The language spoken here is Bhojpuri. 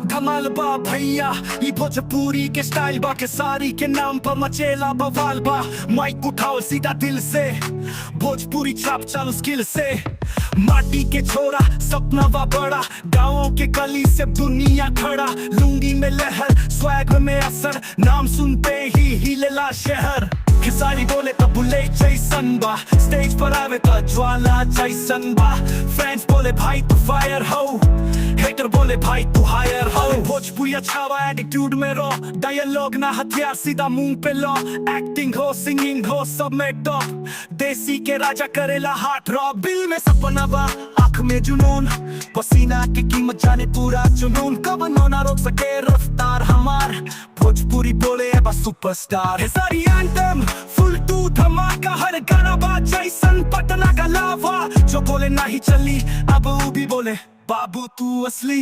धमाल बा भैया ई भोजपुरी के स्टाइल बा के सारी के नाम पर मचेला बवाल बा। माइक उठाओ सीधा दिल से, भोजपुरी छाप चालू स्किल से। माटी के छोरा सपना बा बड़ा, गाँवों के गली से दुनिया खड़ा। लुंगी में लहर, स्वैग में असर, नाम सुनते ही हिलेला शहर। खिसारी बोले तो बुलेट जैसन बा, स्टेज पर आवे तो ज्वाला जैसन बा। फैंस बोले भाई तू फायर हो, हेटर बोले भाई तू हायर हो। भोजपुरी छावा एटीट्यूड में रो, डायलॉग ना हथियार सीधा मुंह पे लो। एक्टिंग हो सिंगिंग हो सब में टॉप, देसी के राजा करेला हार्ट रॉ। बिल में सपना बा आँख में जुनून, पसीना की कीमत जाने पूरा जुनून। कब ना रोक सके रफ्तार हमार, भोजपुरी बोले है बस सुपरस्टार। सारी एंथम फुल टू धमाका, हर गाना बात जैसन पटना का लावा। जो बोले नहीं चली अब वो भी बोले बाबू तू असली।